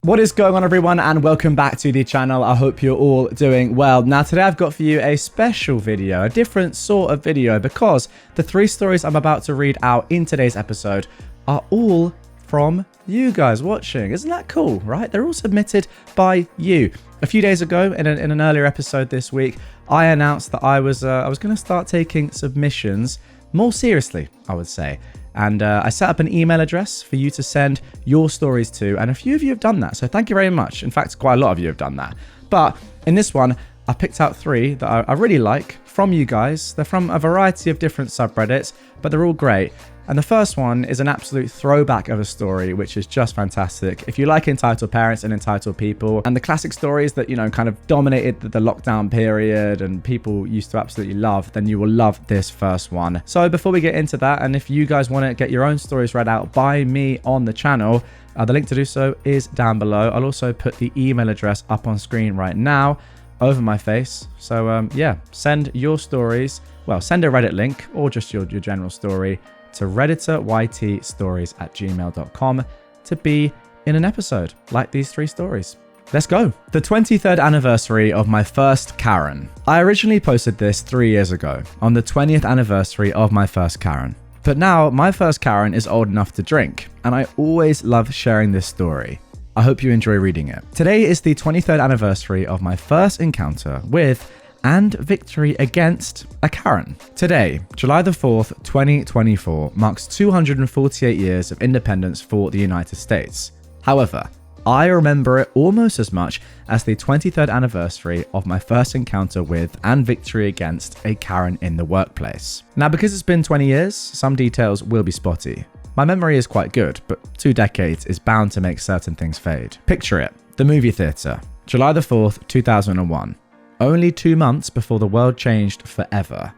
What is going on, everyone, and welcome back to the channel. I hope you're all doing well. Now, today I've got for you a special video, a different sort of video, because the 3 stories I'm about to read out in today's episode are all from you guys watching. Isn't that cool, right? They're all submitted by you. A few days ago, in an earlier episode this week, I announced that I was going to start taking submissions more seriously, I would say. And I set up an email address for you to send your stories to, and a few of you have done that, so thank you very much. In fact, quite a lot of you have done that. But in this one, I picked out 3 that I really like from you guys. They're from a variety of different subreddits, but they're all great. And the first one is an absolute throwback of a story, which is just fantastic. If you like entitled parents and entitled people and the classic stories that, you know, kind of dominated the lockdown period and people used to absolutely love, then you will love this first one. So before we get into that, and if you guys want to get your own stories read out by me on the channel, the link to do so is down below. I'll also put the email address up on screen right now over my face. So yeah, send your stories. Well, send a Reddit link or just your general story to redditorytstories@gmail.com to be in an episode like these 3 stories. Let's go. The 23rd anniversary of my first Karen. I originally posted this 3 years ago on the 20th anniversary of my first Karen. But now my first Karen is old enough to drink, and I always love sharing this story. I hope you enjoy reading it. Today is the 23rd anniversary of my first encounter with and victory against a Karen. Today, July the 4th, 2024, marks 248 years of independence for the United States. However, I remember it almost as much as the 23rd anniversary of my first encounter with and victory against a Karen in the workplace. Now, because it's been 20 years, some details will be spotty. My memory is quite good, but 2 decades is bound to make certain things fade. Picture it, the movie theatre, July the 4th, 2001. Only 2 months before the world changed forever.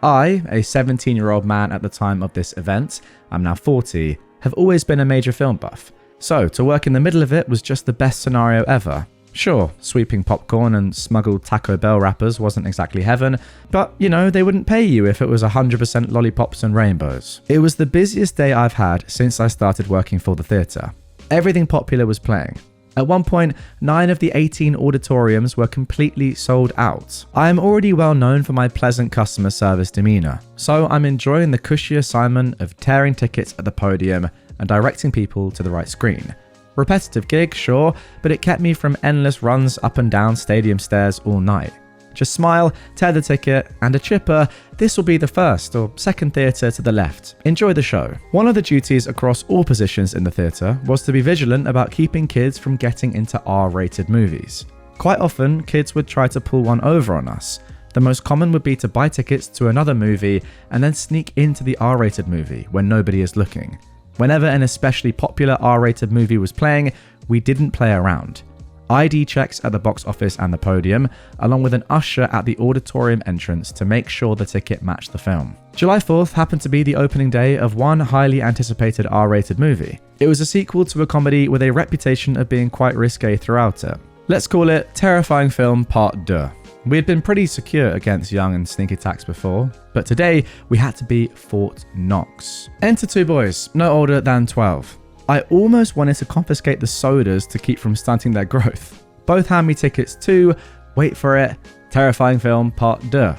I, a 17-year-old man at the time of this event, I'm now 40, have always been a major film buff. So, to work in the middle of it was just the best scenario ever. Sure, sweeping popcorn and smuggled Taco Bell wrappers wasn't exactly heaven, but, you know, they wouldn't pay you if it was 100% lollipops and rainbows. It was the busiest day I've had since I started working for the theatre. Everything popular was playing. At one point, 9 of the 18 auditoriums were completely sold out. I am already well known for my pleasant customer service demeanor, so I'm enjoying the cushy assignment of tearing tickets at the podium and directing people to the right screen. Repetitive gig, sure, but it kept me from endless runs up and down stadium stairs all night. Just smile, tear the ticket, and a chipper, this will be the first or second theatre to the left. Enjoy the show. One of the duties across all positions in the theatre was to be vigilant about keeping kids from getting into R-rated movies. Quite often, kids would try to pull one over on us. The most common would be to buy tickets to another movie and then sneak into the R-rated movie when nobody is looking. Whenever an especially popular R-rated movie was playing, we didn't play around. ID checks at the box office and the podium, along with an usher at the auditorium entrance to make sure the ticket matched the film. July 4th happened to be the opening day of one highly anticipated R-rated movie. It was a sequel to a comedy with a reputation of being quite risque throughout it. Let's call it Terrifying Film Part 2. We had been pretty secure against young and sneak attacks before, but today we had to be Fort Knox. Enter 2 boys, no older than 12. I almost wanted to confiscate the sodas to keep from stunting their growth. Both hand me tickets to, wait for it, Terrifying Film Part 2.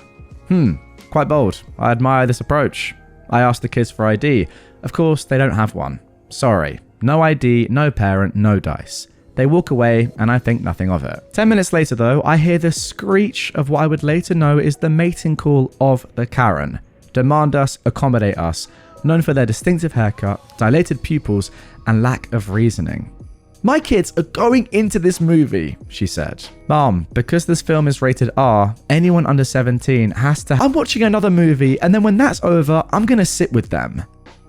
Quite bold. I admire this approach. I asked the kids for ID. Of course, they don't have one. Sorry. No ID, no parent, no dice. They walk away, and I think nothing of it. 10 minutes later, though, I hear the screech of what I would later know is the mating call of the Karen. Demand us, accommodate us. Known for their distinctive haircut, dilated pupils, and lack of reasoning. My kids are going into this movie, she said. Mom, because this film is rated R, anyone under 17 has to... I'm watching another movie, and then when that's over, I'm gonna sit with them.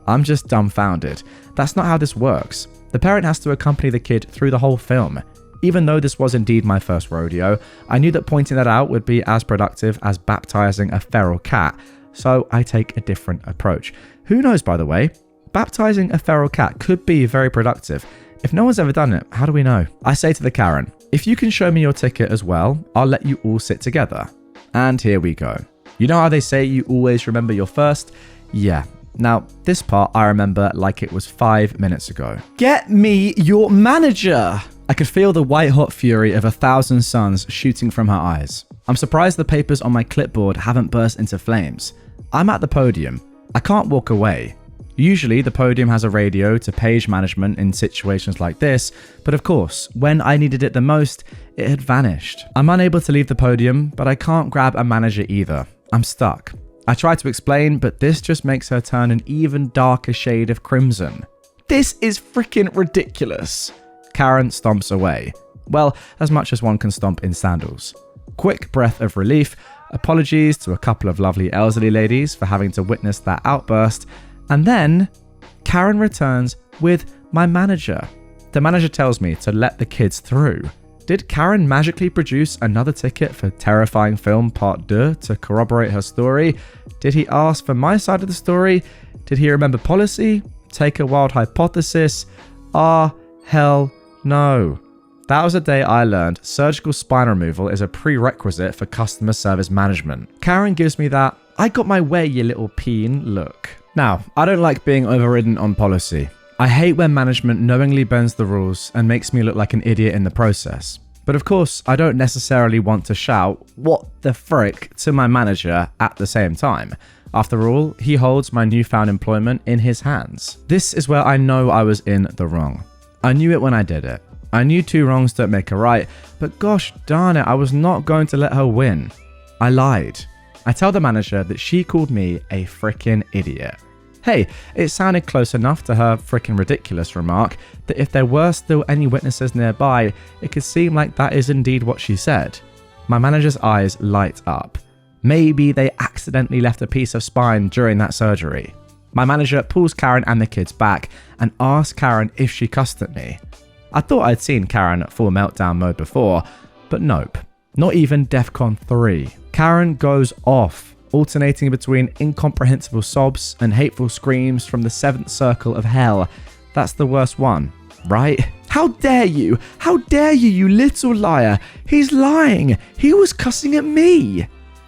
I'm just dumbfounded. That's not how this works. The parent has to accompany the kid through the whole film. Even though this was indeed my first rodeo, I knew that pointing that out would be as productive as baptizing a feral cat, so I take a different approach. Who knows, by the way? Baptizing a feral cat could be very productive. If no one's ever done it, how do we know? I say to the Karen, if you can show me your ticket as well, I'll let you all sit together. And here we go. You know how they say you always remember your first? Yeah. Now, this part I remember like it was 5 minutes ago. Get me your manager! I could feel the white-hot fury of 1,000 suns shooting from her eyes. I'm surprised the papers on my clipboard haven't burst into flames. I'm at the podium. I can't walk away. Usually, the podium has a radio to page management in situations like this, but of course, when I needed it the most, it had vanished. I'm unable to leave the podium, but I can't grab a manager either. I'm stuck. I try to explain, but this just makes her turn an even darker shade of crimson. This is freaking ridiculous. Karen stomps away. Well, as much as one can stomp in sandals. Quick breath of relief, apologies to a couple of lovely elderly ladies for having to witness that outburst, and then Karen returns with my manager. The manager tells me to let the kids through. Did Karen magically produce another ticket for Terrifying Film Part 2 to corroborate her story? Did he ask for my side of the story? Did he remember policy? Take a wild hypothesis? Hell no. That was the day I learned surgical spine removal is a prerequisite for customer service management. Karen gives me that, I got my way, you little peen look. Now, I don't like being overridden on policy. I hate when management knowingly bends the rules and makes me look like an idiot in the process. But of course, I don't necessarily want to shout, "What the frick," to my manager at the same time. After all, he holds my newfound employment in his hands. This is where I know I was in the wrong. I knew it when I did it. I knew two wrongs don't make a right, but gosh darn it, I was not going to let her win. I lied. I tell the manager that she called me a frickin' idiot. Hey, it sounded close enough to her frickin' ridiculous remark that if there were still any witnesses nearby, it could seem like that is indeed what she said. My manager's eyes light up. Maybe they accidentally left a piece of spine during that surgery. My manager pulls Karen and the kids back and asks Karen if she cussed at me. I thought I'd seen Karen at full meltdown mode before, but nope. Not even DEFCON 3. Karen goes off, alternating between incomprehensible sobs and hateful screams from the seventh circle of hell. That's the worst one, right? How dare you? How dare you, you little liar? He's lying. He was cussing at me.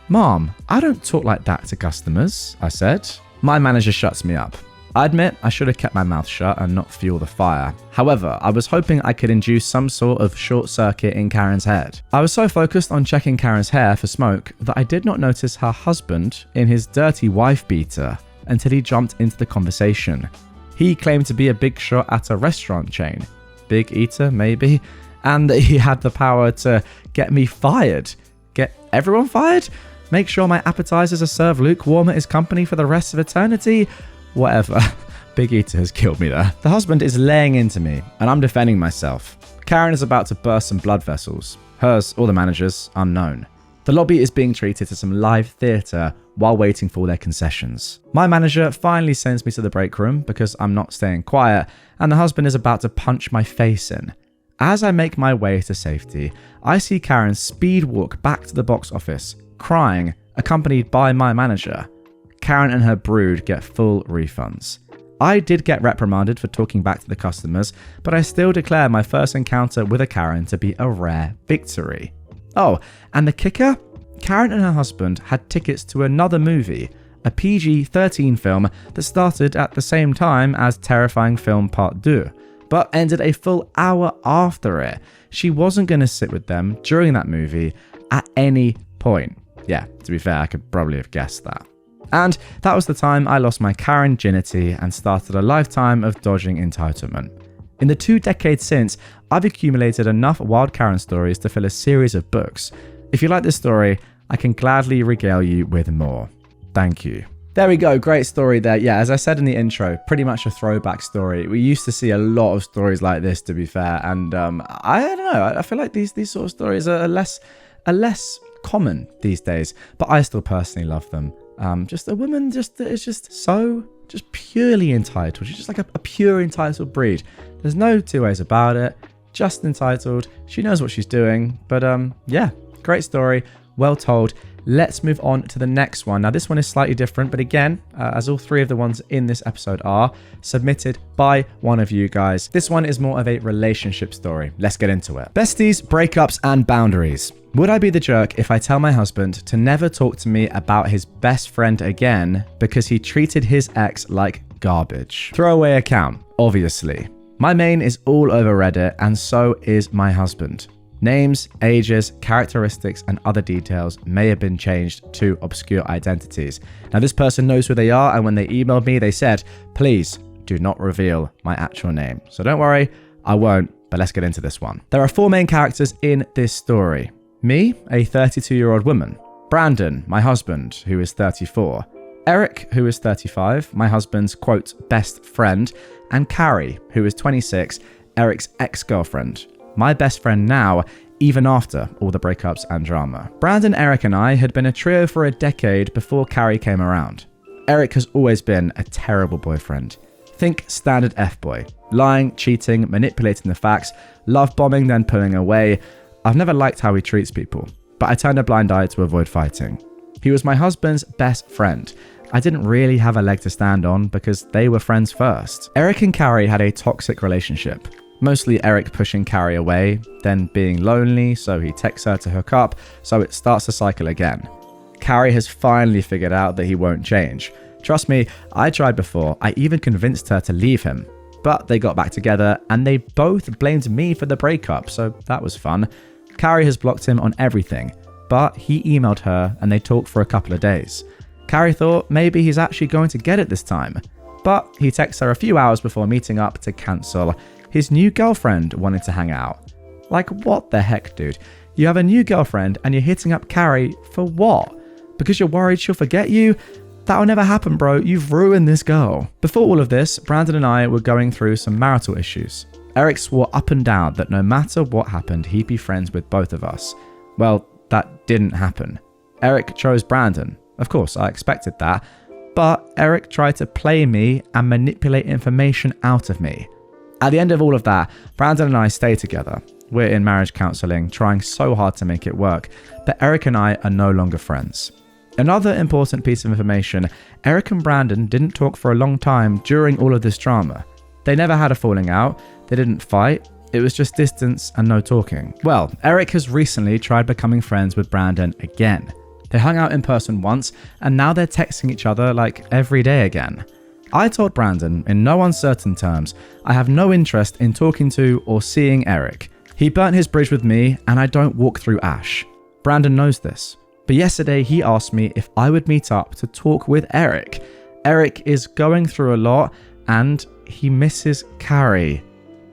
Mom, I don't talk like that to customers, I said. My manager shuts me up. I admit I should have kept my mouth shut and not fuel the fire. However, I was hoping I could induce some sort of short circuit in Karen's head. I was so focused on checking Karen's hair for smoke that I did not notice her husband in his dirty wife beater until he jumped into the conversation. He claimed to be a big shot at a restaurant chain, Big Eater maybe, and that he had the power to get me fired. Get everyone fired? Make sure my appetizers are served lukewarm at his company for the rest of eternity? Whatever. Big Eater has killed me there. The husband is laying into me, and I'm defending myself. Karen is about to burst some blood vessels. Hers or the manager's, unknown. The lobby is being treated to some live theatre while waiting for their concessions. My manager finally sends me to the break room because I'm not staying quiet, and the husband is about to punch my face in. As I make my way to safety, I see Karen speed walk back to the box office, crying, accompanied by my manager. Karen and her brood get full refunds. I did get reprimanded for talking back to the customers, but I still declare my first encounter with a Karen to be a rare victory. Oh, and the kicker? Karen and her husband had tickets to another movie, a PG-13 film that started at the same time as Terrifying Film Part 2, but ended a full hour after it. She wasn't going to sit with them during that movie at any point. Yeah, to be fair, I could probably have guessed that. And that was the time I lost my Karen virginity and started a lifetime of dodging entitlement. In the 2 decades since, I've accumulated enough wild Karen stories to fill a series of books. If you like this story, I can gladly regale you with more. Thank you. There we go, great story there. Yeah, as I said in the intro, pretty much a throwback story. We used to see a lot of stories like this, to be fair, and I don't know, I feel like these sort of stories are less common these days, but I still personally love them. Just a woman is just so purely entitled. She's just like a pure entitled breed. There's no two ways about it. Just entitled. She knows what she's doing. But yeah, great story. Well told. Let's move on to the next one. Now, this one is slightly different, but again, as all 3 of the ones in this episode are, submitted by one of you guys. This one is more of a relationship story. Let's get into it. Besties, breakups, and boundaries. Would I be the jerk if I tell my husband to never talk to me about his best friend again because he treated his ex like garbage? Throwaway account, obviously. My main is all over Reddit, and so is my husband. Names, ages, characteristics, and other details may have been changed to obscure identities. Now, this person knows who they are, and when they emailed me, they said, please do not reveal my actual name. So don't worry, I won't, but let's get into this one. There are 4 main characters in this story. Me, a 32-year-old woman. Brandon, my husband, who is 34. Eric, who is 35, my husband's, quote, best friend. And Carrie, who is 26, Eric's ex-girlfriend. My best friend now, even after all the breakups and drama. Brandon, Eric, and I had been a trio for a decade before Carrie came around. Eric has always been a terrible boyfriend. Think standard F-boy. Lying, cheating, manipulating the facts, love bombing, then pulling away. I've never liked how he treats people, but I turned a blind eye to avoid fighting. He was my husband's best friend. I didn't really have a leg to stand on because they were friends first. Eric and Carrie had a toxic relationship. Mostly Eric pushing Carrie away, then being lonely, so he texts her to hook up, so it starts the cycle again. Carrie has finally figured out that he won't change. Trust me, I tried before. I even convinced her to leave him. But they got back together, and they both blamed me for the breakup, so that was fun. Carrie has blocked him on everything, but he emailed her, and they talked for a couple of days. Carrie thought maybe he's actually going to get it this time, but he texts her a few hours before meeting up to cancel. His new girlfriend wanted to hang out. Like, what the heck, dude? You have a new girlfriend and you're hitting up Carrie for what? Because you're worried she'll forget you? That'll never happen, bro. You've ruined this girl. Before all of this, Brandon and I were going through some marital issues. Eric swore up and down that no matter what happened, he'd be friends with both of us. Well, that didn't happen. Eric chose Brandon. Of course, I expected that. But Eric tried to play me and manipulate information out of me. At the end of all of that, Brandon and I stay together. We're in marriage counseling, trying so hard to make it work, but Eric and I are no longer friends. Another important piece of information, Eric and Brandon didn't talk for a long time during all of this drama. They never had a falling out, they didn't fight, it was just distance and no talking. Well, Eric has recently tried becoming friends with Brandon again. They hung out in person once, and now they're texting each other like every day again. I told Brandon, in no uncertain terms, I have no interest in talking to or seeing Eric. He burnt his bridge with me, and I don't walk through ash. Brandon knows this. But yesterday, he asked me if I would meet up to talk with Eric. Eric is going through a lot, and he misses Carrie.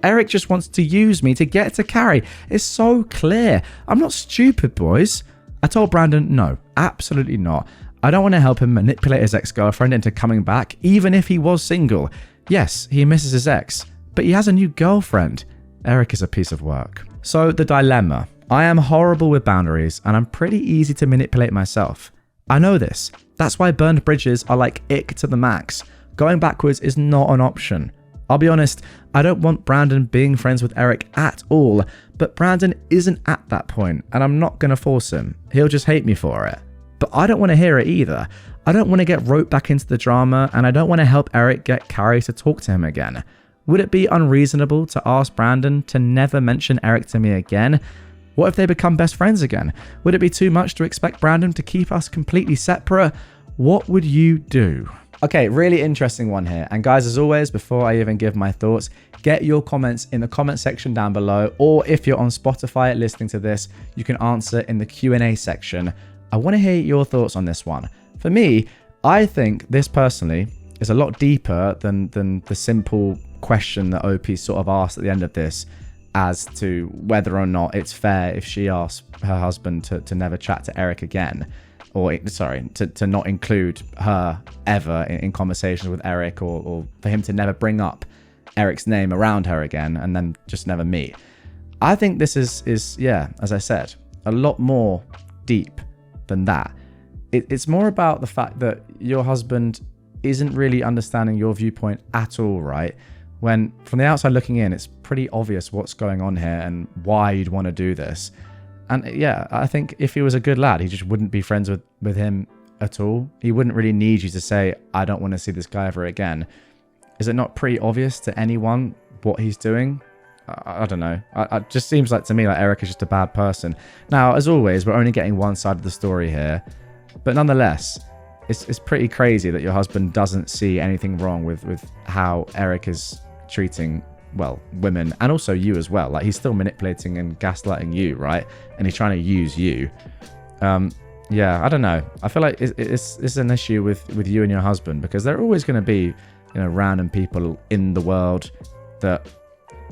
Eric just wants to use me to get to Carrie. It's so clear. I'm not stupid, boys. I told Brandon, no, absolutely not. I don't want to help him manipulate his ex-girlfriend into coming back, even if he was single. Yes, he misses his ex, but he has a new girlfriend. Eric is a piece of work. So the dilemma. I am horrible with boundaries, and I'm pretty easy to manipulate myself. I know this. That's why burned bridges are like ick to the max. Going backwards is not an option. I'll be honest, I don't want Brandon being friends with Eric at all, but Brandon isn't at that point, and I'm not going to force him. He'll just hate me for it. But I don't want to hear it either. I don't want to get roped back into the drama, and I don't want to help Eric get Carrie to talk to him again. Would it be unreasonable to ask Brandon to never mention Eric to me again? What if they become best friends again? Would it be too much to expect Brandon to keep us completely separate? What would you do? Okay, really interesting one here. And guys, as always, before I even give my thoughts, get your comments in the comment section down below, or if you're on Spotify listening to this, you can answer in the Q&A section. I want to hear your thoughts on this one. For me, I think this personally is a lot deeper than the simple question that OP sort of asked at the end of this as to whether or not it's fair if she asks her husband to never chat to Eric again. Or, sorry, to not include her ever in conversations with Eric, or for him to never bring up Eric's name around her again and then just never meet. I think this is yeah, as I said, a lot more deep than that. It's more about the fact that your husband isn't really understanding your viewpoint at all, right? When from the outside looking in, it's pretty obvious what's going on here and why you'd want to do this. And yeah, I think if he was a good lad, he just wouldn't be friends with him at all. He wouldn't really need you to say, I don't want to see this guy ever again. Is it not pretty obvious to anyone what he's doing? I don't know. It just seems like to me like Eric is just a bad person. Now, as always, we're only getting one side of the story here. But nonetheless, it's pretty crazy that your husband doesn't see anything wrong with how Eric is treating well, women, and also you as well. Like, he's still manipulating and gaslighting you, right? And he's trying to use you. Yeah, I don't know. I feel like it's an issue with you and your husband, because there are always going to be, random people in the world that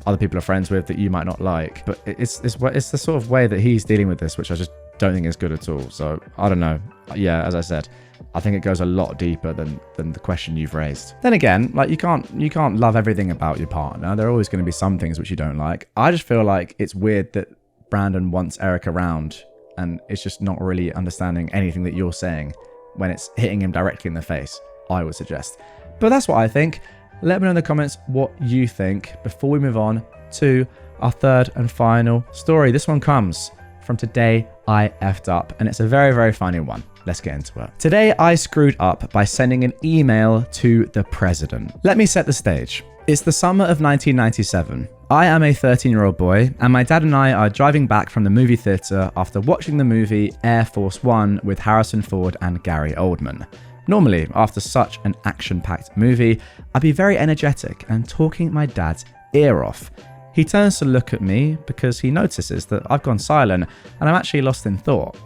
other people are friends with that you might not like. But it's the sort of way that he's dealing with this, which I just don't think is good at all. So I don't know. Yeah, as I said, I think it goes a lot deeper than the question you've raised. Then again, like, you can't love everything about your partner. There are always going to be some things which you don't like. I just feel like it's weird that Brandon wants Eric around, and it's just not really understanding anything that you're saying when it's hitting him directly in the face, I would suggest. But that's what I think. Let me know in the comments what you think before we move on to our third and final story. This one comes from Today I Effed Up, and it's a very, very funny one. Let's get into it. Today I screwed up by sending an email to the president. Let me set the stage. It's the summer of 1997. I am a 13-year-old boy, and my dad and I are driving back from the movie theater after watching the movie Air Force One with Harrison Ford and Gary Oldman. Normally, after such an action-packed movie, I'd be very energetic and talking my dad's ear off. He turns to look at me because he notices that I've gone silent and I'm actually lost in thought.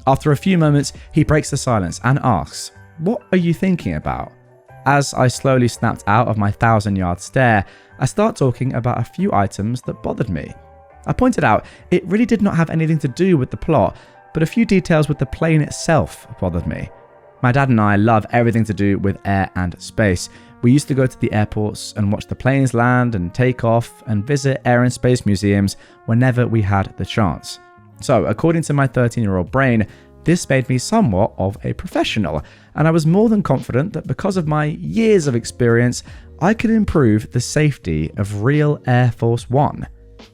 After a few moments, he breaks the silence and asks, "What are you thinking about?" As I slowly snapped out of my 1,000-yard stare, I start talking about a few items that bothered me. I pointed out it really did not have anything to do with the plot, but a few details with the plane itself bothered me. My dad and I love everything to do with air and space. We used to go to the airports and watch the planes land and take off and visit air and space museums whenever we had the chance. So, according to my 13-year-old brain, this made me somewhat of a professional, and I was more than confident that because of my years of experience, I could improve the safety of real Air Force One.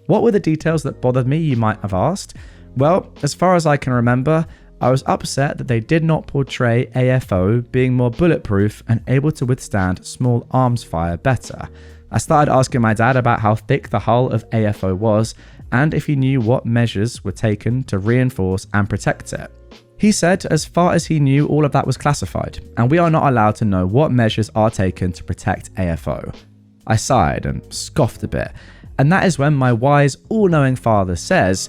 What were the details that bothered me, you might have asked? Well, as far as I can remember, I was upset that they did not portray AFO being more bulletproof and able to withstand small arms fire better. I started asking my dad about how thick the hull of AFO was and if he knew what measures were taken to reinforce and protect it. He said as far as he knew, all of that was classified, and we are not allowed to know what measures are taken to protect AFO. I sighed and scoffed a bit, and that is when my wise, all-knowing father says,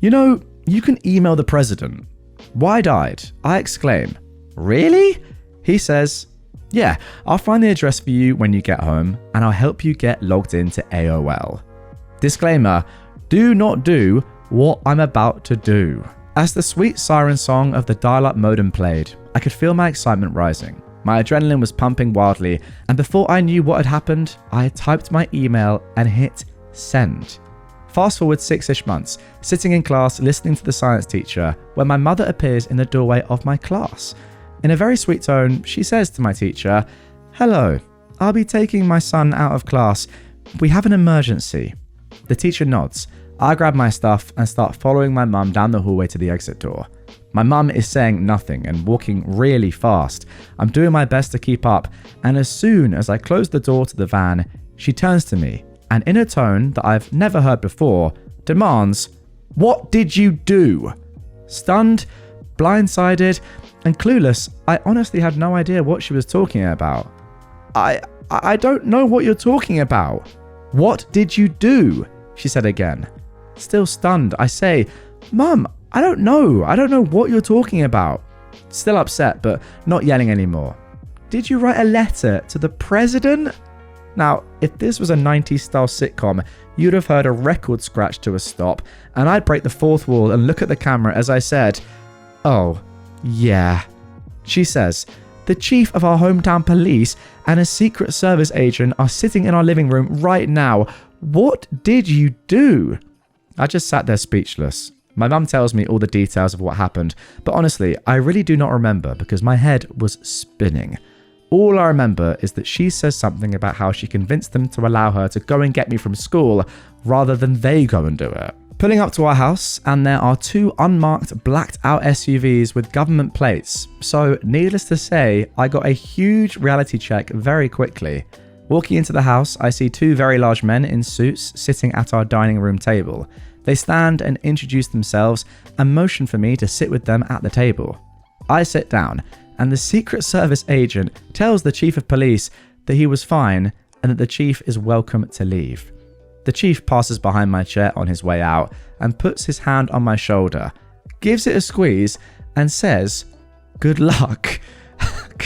"You can email the president." Wide-eyed, I exclaim, "Really?" He says, "Yeah, I'll find the address for you when you get home, and I'll help you get logged into AOL. Disclaimer, do not do what I'm about to do." As the sweet siren song of the dial-up modem played, I could feel my excitement rising. My adrenaline was pumping wildly, and before I knew what had happened, I had typed my email and hit send. Fast forward 6-ish months, sitting in class listening to the science teacher, when my mother appears in the doorway of my class. In a very sweet tone, she says to my teacher, "Hello, I'll be taking my son out of class. We have an emergency." The teacher nods. I grab my stuff and start following my mum down the hallway to the exit door. My mum is saying nothing and walking really fast. I'm doing my best to keep up, and as soon as I close the door to the van, she turns to me and in a tone that I've never heard before, demands, "What did you do?" Stunned, blindsided, and clueless, I honestly had no idea what she was talking about. I don't know what you're talking about. "What did you do?" she said again. Still stunned, I say, "Mum, I don't know what you're talking about." Still upset, but not yelling anymore. "Did you write a letter to the president?" Now, if this was a 90s style sitcom, you'd have heard a record scratch to a stop, and I'd break the fourth wall and look at the camera as I said, "Oh, yeah." She says, "The chief of our hometown police and a Secret Service agent are sitting in our living room right now. What did you do?" I just sat there speechless. My mum tells me all the details of what happened, but honestly, I really do not remember because my head was spinning. All I remember is that she says something about how she convinced them to allow her to go and get me from school rather than they go and do it. Pulling up to our house, and there are two unmarked blacked out SUVs with government plates. So needless to say, I got a huge reality check very quickly. Walking into the house, I see two very large men in suits sitting at our dining room table. They stand and introduce themselves and motion for me to sit with them at the table. I sit down, and the Secret Service agent tells the chief of police that he was fine and that the chief is welcome to leave. The chief passes behind my chair on his way out and puts his hand on my shoulder, gives it a squeeze, and says, "Good luck."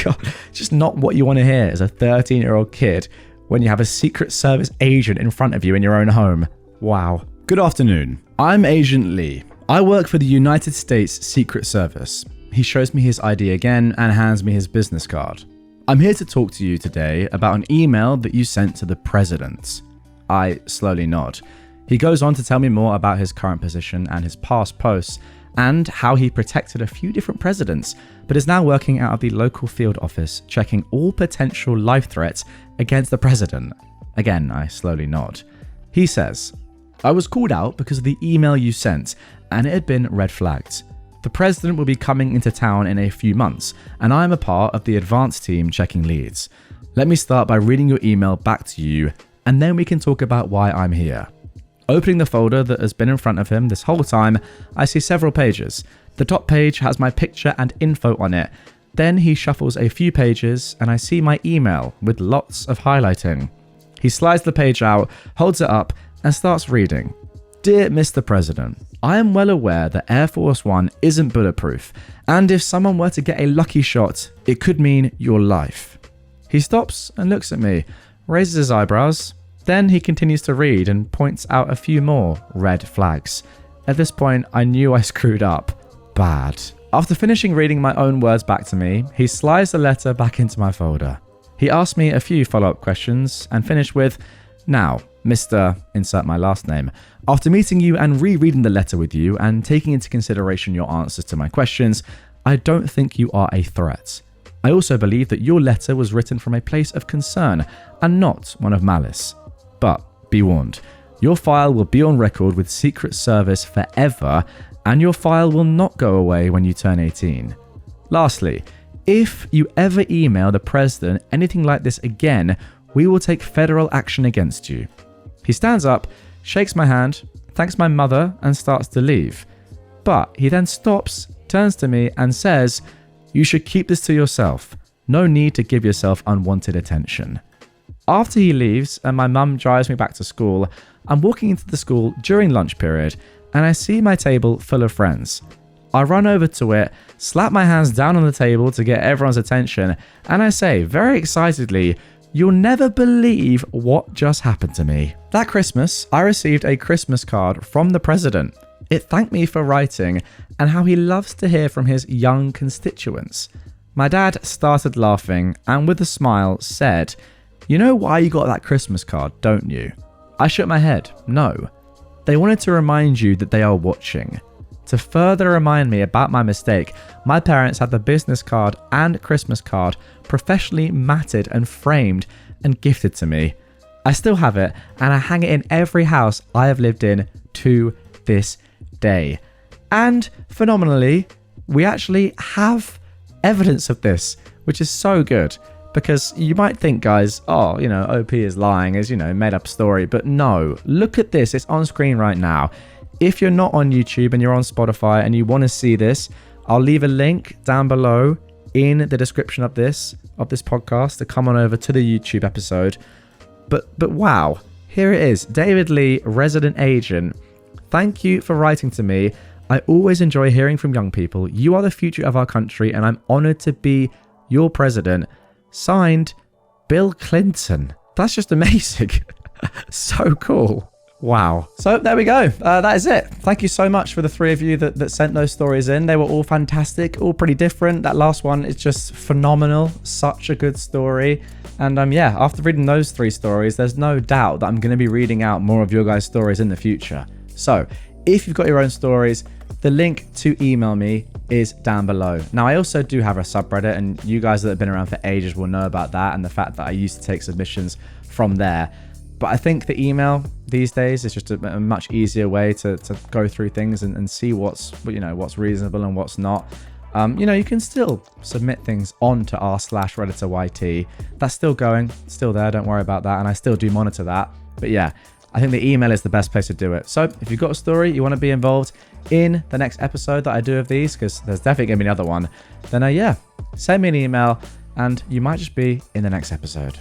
God, just not what you want to hear as a 13-year-old kid when you have a Secret Service agent in front of you in your own home. Wow. Good afternoon. I'm Agent Lee. I work for the United States Secret Service. He shows me his ID again and hands me his business card. I'm here to talk to you today about an email that you sent to the president. I slowly nod. He goes on to tell me more about his current position and his past posts, and how he protected a few different presidents, but is now working out of the local field office, checking all potential life threats against the president. Again, I slowly nod. He says, "I was called out because of the email you sent, and it had been red flagged. The president will be coming into town in a few months, and I am a part of the advanced team checking leads. Let me start by reading your email back to you, and then we can talk about why I'm here." Opening the folder that has been in front of him this whole time, I see several pages. The top page has my picture and info on it. Then he shuffles a few pages and I see my email with lots of highlighting. He slides the page out, holds it up, and starts reading. "Dear Mr. President, I am well aware that Air Force One isn't bulletproof, and if someone were to get a lucky shot, it could mean your life." He stops and looks at me, raises his eyebrows. Then he continues to read and points out a few more red flags. At this point, I knew I screwed up. Bad. After finishing reading my own words back to me, he slides the letter back into my folder. He asked me a few follow-up questions and finished with, "Now, Mr. insert my last name. After meeting you and rereading the letter with you and taking into consideration your answers to my questions, I don't think you are a threat. I also believe that your letter was written from a place of concern and not one of malice. But be warned, your file will be on record with Secret Service forever, and your file will not go away when you turn 18. Lastly, if you ever email the president anything like this again, we will take federal action against you." He stands up, shakes my hand, thanks my mother, and starts to leave. But he then stops, turns to me, and says, "You should keep this to yourself. No need to give yourself unwanted attention." After he leaves and my mum drives me back to school, I'm walking into the school during lunch period and I see my table full of friends. I run over to it, slap my hands down on the table to get everyone's attention, and I say very excitedly, "You'll never believe what just happened to me." That Christmas, I received a Christmas card from the president. It thanked me for writing and how he loves to hear from his young constituents. My dad started laughing and with a smile said, "You know why you got that Christmas card, don't you?" I shook my head. No. They wanted to remind you that they are watching. To further remind me about my mistake, my parents had the business card and Christmas card professionally matted and framed and gifted to me. I still have it and I hang it in every house I have lived in to this day. And phenomenally, we actually have evidence of this, which is so good. Because you might think, guys, OP is lying, is, made up story. But no, look at this. It's on screen right now. If you're not on YouTube and you're on Spotify and you want to see this, I'll leave a link down below in the description of this podcast to come on over to the YouTube episode. But wow, here it is. David Lee, resident agent. Thank you for writing to me. I always enjoy hearing from young people. You are the future of our country and I'm honored to be your president. Signed, Bill Clinton. That's just amazing. So cool. Wow. So there we go. That is it. Thank you so much for the three of you that sent those stories in. They were all fantastic, all pretty different. That last one is just phenomenal. Such a good story. And after reading those three stories, there's no doubt that I'm going to be reading out more of your guys' stories in the future. So if you've got your own stories, the link to email me is down below. Now, I also do have a subreddit, and you guys that have been around for ages will know about that and the fact that I used to take submissions from there. But I think the email these days is just a much easier way to go through things and see what's reasonable and what's not. You can still submit things onto r/RedditorYT. That's still going, still there, don't worry about that. And I still do monitor that. But yeah, I think the email is the best place to do it. So if you've got a story, you want to be involved in the next episode that I do of these, because there's definitely going to be another one, then send me an email and you might just be in the next episode.